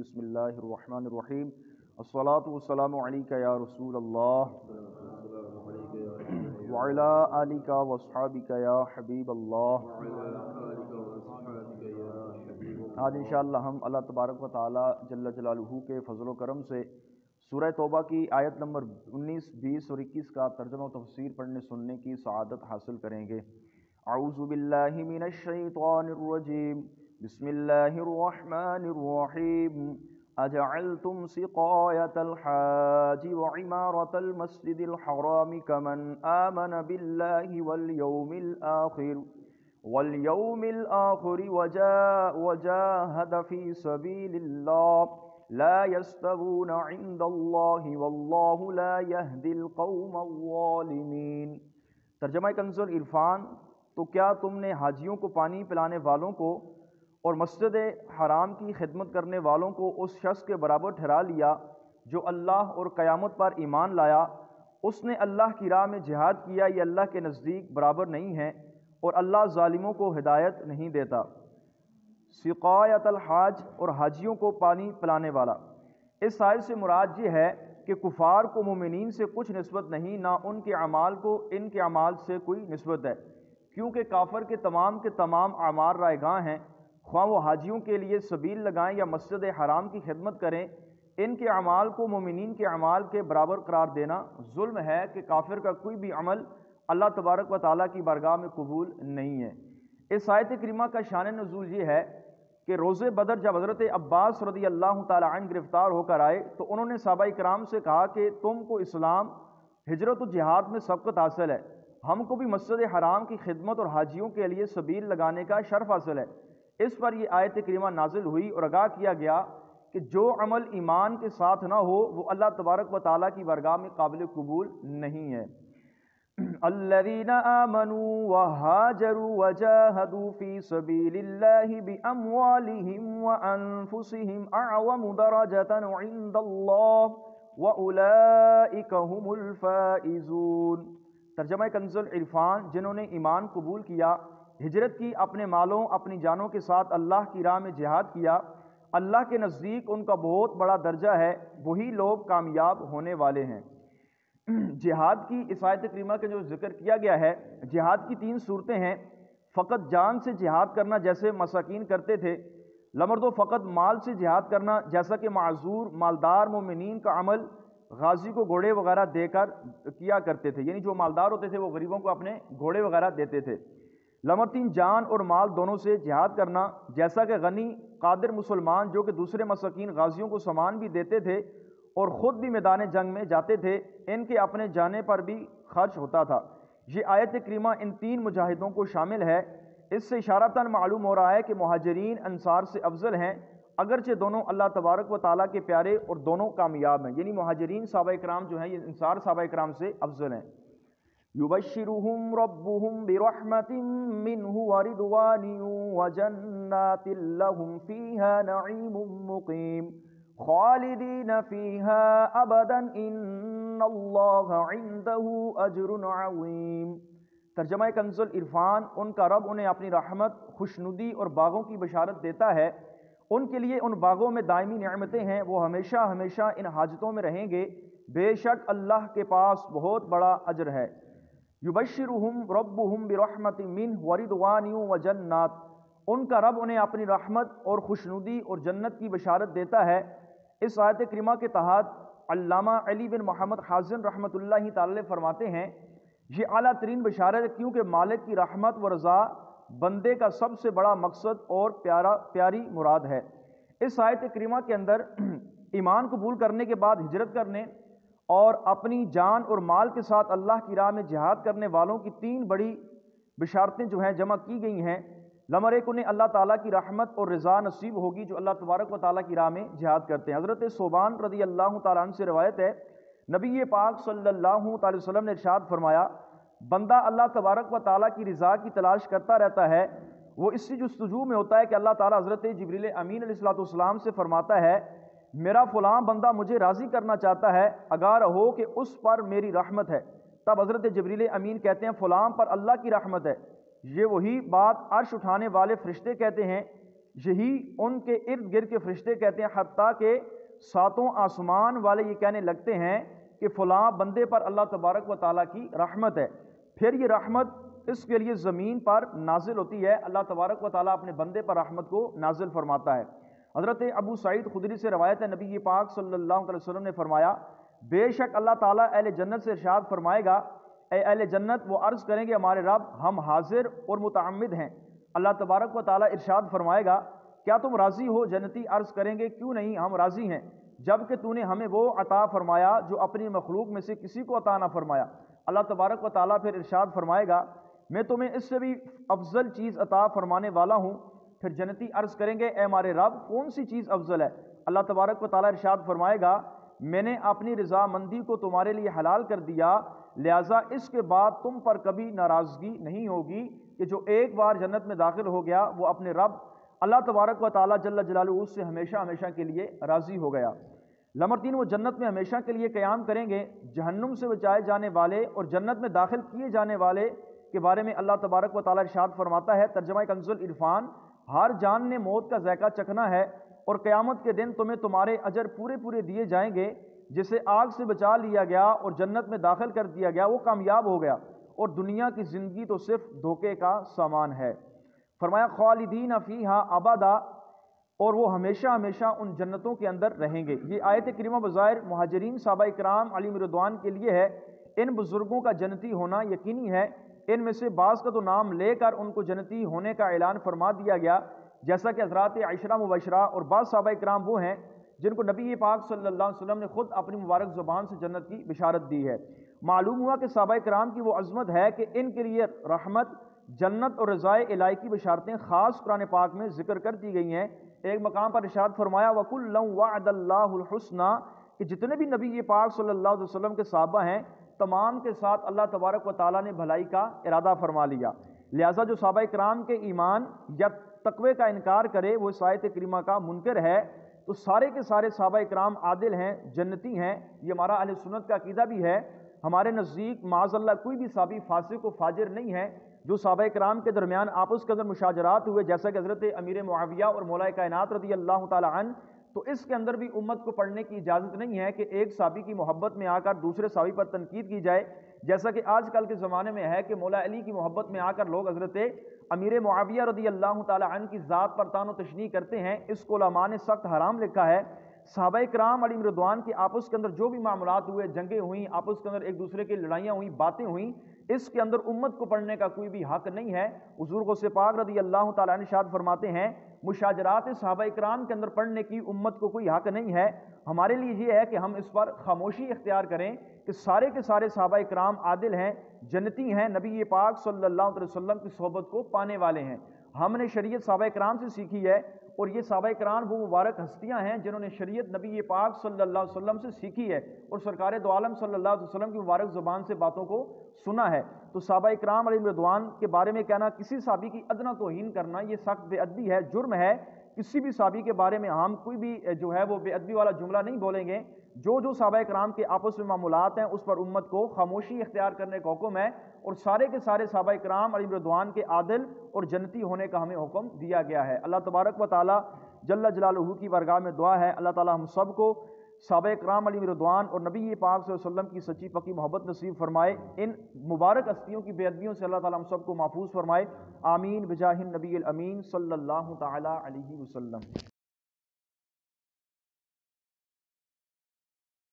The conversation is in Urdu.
بسم اللہ الرحمن الرحیم الصلاۃ والسلام علیک یا رسول اللہ وعلی آلک واصحابک یا حبیب اللہ۔ آج انشاءاللہ ہم اللہ تبارک و تعالی جل جلالہ کے فضل و کرم سے سورہ توبہ کی آیت نمبر 19، 20 اور 21 کا ترجمہ و تفسیر پڑھنے سننے کی سعادت حاصل کریں گے۔ اعوذ باللہ من الشیطان الرجیم، بسم اللہ الرحمن الرحیم۔ اجعلتم سقایۃ الحاج وعمارۃ المسجد الحرام کمن آمن باللہ واليوم الآخر وجاهد في سبيل الله لا يستوون عند الله والله لا يهدي القوم الظالمين۔ ترجمہ کنز العرفان۔ تو کیا تم نے حاجیوں کو پانی پلانے والوں کو اور مسجد حرام کی خدمت کرنے والوں کو اس شخص کے برابر ٹھہرا لیا جو اللہ اور قیامت پر ایمان لایا، اس نے اللہ کی راہ میں جہاد کیا، یہ اللہ کے نزدیک برابر نہیں ہیں اور اللہ ظالموں کو ہدایت نہیں دیتا۔ سقایۃ الحاج اور حاجیوں کو پانی پلانے والا، اس آیت سے مراد یہ ہے کہ کفار کو مومنین سے کچھ نسبت نہیں، نہ ان کے اعمال کو ان کے اعمال سے کوئی نسبت ہے، کیونکہ کافر کے تمام اعمال رائے گاہ ہیں، خواہ وہ حاجیوں کے لیے سبیل لگائیں یا مسجد حرام کی خدمت کریں۔ ان کے اعمال کو مومنین کے اعمال کے برابر قرار دینا ظلم ہے کہ کافر کا کوئی بھی عمل اللہ تبارک و تعالیٰ کی بارگاہ میں قبول نہیں ہے۔ اس آیت کریمہ کا شان نزول یہ ہے کہ روز بدر جب حضرت عباس رضی اللہ تعالیٰ عنہ گرفتار ہو کر آئے تو انہوں نے صحابہ کرام سے کہا کہ تم کو اسلام، ہجرت و جہاد میں سبقت حاصل ہے، ہم کو بھی مسجد حرام کی خدمت اور حاجیوں کے لیے سبیل لگانے کا شرف حاصل ہے۔ اس پر یہ آیت کریمہ نازل ہوئی اور آگاہ کیا گیا کہ جو عمل ایمان کے ساتھ نہ ہو وہ اللہ تبارک و تعالیٰ کی بارگاہ میں قابل قبول نہیں ہے۔ الذين آمنوا وهاجروا وجاهدوا في سبيل الله بأموالهم وأنفسهم أعظم درجة عند الله وأولئك هم الفائزون۔ ترجمہ کنز العرفان۔ جنہوں نے ایمان قبول کیا، ہجرت کی، اپنے مالوں اپنی جانوں کے ساتھ اللہ کی راہ میں جہاد کیا، اللہ کے نزدیک ان کا بہت بڑا درجہ ہے، وہی لوگ کامیاب ہونے والے ہیں۔ جہاد کی اس آیت کریمہ کا جو ذکر کیا گیا ہے، جہاد کی 3 صورتیں ہیں۔ فقط جان سے جہاد کرنا جیسے مساکین کرتے تھے، نمبر 2 فقط مال سے جہاد کرنا جیسا کہ معذور مالدار مومنین کا عمل غازی کو گھوڑے وغیرہ دے کر کیا کرتے تھے، یعنی جو مالدار ہوتے تھے وہ غریبوں کو اپنے گھوڑے وغیرہ دیتے تھے۔ نمبر 3 جان اور مال دونوں سے جہاد کرنا جیسا کہ غنی قادر مسلمان جو کہ دوسرے مساکین غازیوں کو سامان بھی دیتے تھے اور خود بھی میدان جنگ میں جاتے تھے، ان کے اپنے جانے پر بھی خرچ ہوتا تھا۔ یہ آیت کریمہ ان 3 مجاہدوں کو شامل ہے۔ اس سے اشارتاً معلوم ہو رہا ہے کہ مہاجرین انصار سے افضل ہیں، اگرچہ دونوں اللہ تبارک و تعالیٰ کے پیارے اور دونوں کامیاب ہیں، یعنی مہاجرین صحابہ کرام جو ہیں یہ انصار صحابہ کرام سے افضل ہیں۔ یبشرہم ربہم برحمت منہ ورضوان وجنات لہم فیہا نعیم مقیم خالدین فیہا ابدا ان اللہ عندہ اجر عظیم۔ ترجمہ کنز العرفان۔ ان کا رب انہیں اپنی رحمت، خوشنودی اور باغوں کی بشارت دیتا ہے، ان کے لیے ان باغوں میں دائمی نعمتیں ہیں، وہ ہمیشہ ہمیشہ ان حاجتوں میں رہیں گے، بے شک اللہ کے پاس بہت بڑا اجر ہے۔ یبشرہم ربہم برحمت منہ ورضوان وجنات، ان کا رب انہیں اپنی رحمت اور خوشنودی اور جنت کی بشارت دیتا ہے۔ اس آیت کریمہ کے تحت علامہ علی بن محمد حازن رحمۃ اللہ تعالی فرماتے ہیں یہ اعلیٰ ترین بشارت ہے، کیونکہ مالک کی رحمت و رضا بندے کا سب سے بڑا مقصد اور پیاری مراد ہے۔ اس آیت کریمہ کے اندر ایمان قبول کرنے کے بعد ہجرت کرنے اور اپنی جان اور مال کے ساتھ اللہ کی راہ میں جہاد کرنے والوں کی 3 بڑی بشارتیں جو ہیں جمع کی گئی ہیں۔ نمبر 1 انہیں اللہ تعالیٰ کی رحمت اور رضا نصیب ہوگی جو اللہ تبارک و تعالیٰ کی راہ میں جہاد کرتے ہیں۔ حضرت ثوبان رضی اللہ تعالیٰ عنہ سے روایت ہے، نبی پاک صلی اللہ علیہ وسلم نے ارشاد فرمایا، بندہ اللہ تبارک و تعالیٰ کی رضا کی تلاش کرتا رہتا ہے، وہ اسی جستجو میں ہوتا ہے کہ اللہ تعالیٰ حضرت جبریل امین علیہ السلام سے فرماتا ہے میرا فلاں بندہ مجھے راضی کرنا چاہتا ہے، آگاہ رہو کہ اس پر میری رحمت ہے۔ تب حضرت جبریل امین کہتے ہیں فلاں پر اللہ کی رحمت ہے۔ یہ وہی بات عرش اٹھانے والے فرشتے کہتے ہیں یہی ان کے ارد گرد کے فرشتے کہتے ہیں، حتیٰ کہ ساتوں آسمان والے یہ کہنے لگتے ہیں کہ فلاں بندے پر اللہ تبارک و تعالیٰ کی رحمت ہے، پھر یہ رحمت اس کے لیے زمین پر نازل ہوتی ہے، اللہ تبارک و تعالیٰ اپنے بندے پر رحمت کو نازل فرماتا ہے۔ حضرت ابو سعید خدری سے روایت ہے، نبی پاک صلی اللہ علیہ وسلم نے فرمایا، بے شک اللہ تعالیٰ اہل جنت سے ارشاد فرمائے گا، اے اہل جنت، وہ عرض کریں گے ہمارے رب ہم حاضر اور متعمد ہیں۔ اللہ تبارک و تعالیٰ ارشاد فرمائے گا، کیا تم راضی ہو؟ جنتی عرض کریں گے، کیوں نہیں، ہم راضی ہیں، جب کہ تو نے ہمیں وہ عطا فرمایا جو اپنی مخلوق میں سے کسی کو عطا نہ فرمایا۔ اللہ تبارک و تعالیٰ پھر ارشاد فرمائے گا، میں تمہیں اس سے بھی افضل چیز عطا فرمانے والا ہوں۔ پھر جنتی عرض کریں گے، اے ہمارے رب کون سی چیز افضل ہے؟ اللہ تبارک و تعالیٰ ارشاد فرمائے گا، میں نے اپنی رضامندی کو تمہارے لیے حلال کر دیا، لہٰذا اس کے بعد تم پر کبھی ناراضگی نہیں ہوگی کہ جو ایک بار جنت میں داخل ہو گیا وہ اپنے رب اللہ تبارک و تعالیٰ جل جلالہ سے ہمیشہ ہمیشہ کے لیے راضی ہو گیا۔ نمبر 3، وہ جنت میں ہمیشہ کے لیے قیام کریں گے۔ جہنم سے بچائے جانے والے اور جنت میں داخل کیے جانے والے کے بارے میں اللہ تبارک و تعالیٰ ارشاد فرماتا ہے، ترجمہ کنز العرفان، ہر جان نے موت کا ذائقہ چکھنا ہے، اور قیامت کے دن تمہیں تمہارے اجر پورے پورے دیے جائیں گے۔ جسے آگ سے بچا لیا گیا اور جنت میں داخل کر دیا گیا وہ کامیاب ہو گیا، اور دنیا کی زندگی تو صرف دھوکے کا سامان ہے۔ فرمایا، خالدین فیہا ابدا، اور وہ ہمیشہ ہمیشہ ان جنتوں کے اندر رہیں گے۔ یہ آیت کریمہ بظاہر مہاجرین صحابہ اکرام علیہم رضوان کے لیے ہے۔ ان بزرگوں کا جنتی ہونا یقینی ہے۔ ان میں سے بعض کا تو نام لے کر ان کو جنتی ہونے کا اعلان فرما دیا گیا، جیسا کہ حضرات عشرہ مبشرہ اور بعض صحابہ اکرام وہ ہیں جن کو نبی پاک صلی اللہ علیہ وسلم نے خود اپنی مبارک زبان سے جنت کی بشارت دی ہے۔ معلوم ہوا کہ صحابہ اکرام کی وہ عظمت ہے کہ ان کے لیے رحمت، جنت اور رضائے الہی کی بشارتیں خاص قرآن پاک میں ذکر کر دی گئی ہیں۔ ایک مقام پر ارشاد فرمایا، وَكُلًّا وَعَدَ اللَّهُ الْحُسْنَىٰ، کہ جتنے بھی نبی پاک صلی اللہ علیہ وسلم کے صحابہ ہیں تمام کے ساتھ اللہ تبارک و تعالیٰ نے بھلائی کا ارادہ فرما لیا۔ لہٰذا جو صحابہ اکرام کے ایمان یا تقوی کا انکار کرے وہ اس آیت کریمہ کا منکر ہے۔ تو سارے کے سارے صحابہ اکرام عادل ہیں، جنتی ہیں، یہ ہمارا اہل سنت کا عقیدہ بھی ہے۔ ہمارے نزدیک معاذ اللہ کوئی بھی صحابی فاسق و فاجر نہیں ہے۔ جو صحابہ اکرام کے درمیان آپس کے اندر مشاجرات ہوئے، جیسا کہ حضرت امیر معاویہ اور مولا کائنات رضی اللہ تعالی عنہ، تو اس کے اندر بھی امت کو پڑھنے کی اجازت نہیں ہے کہ ایک صحابی کی محبت میں آ کر دوسرے صحابی پر تنقید کی جائے، جیسا کہ آج کل کے زمانے میں ہے کہ مولا علی کی محبت میں آ کر لوگ حضرت امیر معاویہ رضی اللہ تعالی عنہ کی ذات پر طعن و تشنیع کرتے ہیں۔ اس کو علماء نے سخت حرام لکھا ہے۔ صحابہ کرام علیہم رضوان کے آپس کے اندر جو بھی معاملات ہوئے، جنگیں ہوئیں، آپس کے اندر ایک دوسرے کی لڑائیاں ہوئیں، باتیں ہوئیں، اس کے اندر امت کو پڑھنے کا کوئی بھی حق نہیں ہے۔ حضور غوث پاک رضی اللہ تعالیٰ عنہ ارشاد فرماتے ہیں، مشاجرات صحابہ کرام کے اندر پڑھنے کی امت کو کوئی حق نہیں ہے۔ ہمارے لیے یہ ہے کہ ہم اس پر خاموشی اختیار کریں کہ سارے کے سارے صحابہ کرام عادل ہیں، جنتی ہیں، نبی پاک صلی اللہ علیہ وسلم کی صحبت کو پانے والے ہیں۔ ہم نے شریعت صحابہ کرام سے سیکھی ہے، اور یہ صحابہ کرام وہ مبارک ہستیاں ہیں جنہوں نے شریعت نبی پاک صلی اللہ علیہ وسلم سے سیکھی ہے اور سرکار دو عالم صلی اللہ علیہ وسلم کی مبارک زبان سے باتوں کو سنا ہے۔ تو صحابہ کرام علیہ رضوان کے بارے میں کہنا، کسی صحابی کی ادنا توہین کرنا، یہ سخت بے ادبی ہے، جرم ہے۔ کسی بھی صحابی کے بارے میں ہم کوئی بھی جو ہے وہ بے ادبی والا جملہ نہیں بولیں گے۔ جو صحابہ کرام کے آپس میں معاملات ہیں اس پر امت کو خاموشی اختیار کرنے کا حکم ہے، اور سارے کے سارے صحابہ کرام علیہ رضوان کے عادل اور جنتی ہونے کا ہمیں حکم دیا گیا ہے۔ اللہ تبارک و تعالی جل جلالہ کی بارگاہ میں دعا ہے، اللہ تعالی ہم سب کو صحابہ کرام علیہ رضوان اور نبی پاک صلی اللہ علیہ وسلم کی سچی پکی محبت نصیب فرمائے۔ ان مبارک ہستیوں کی بے ادبیوں سے اللہ تعالی ہم سب کو محفوظ فرمائے، آمین بجاہ النبی الامین صلی اللہ تعالی علیہ وسلم۔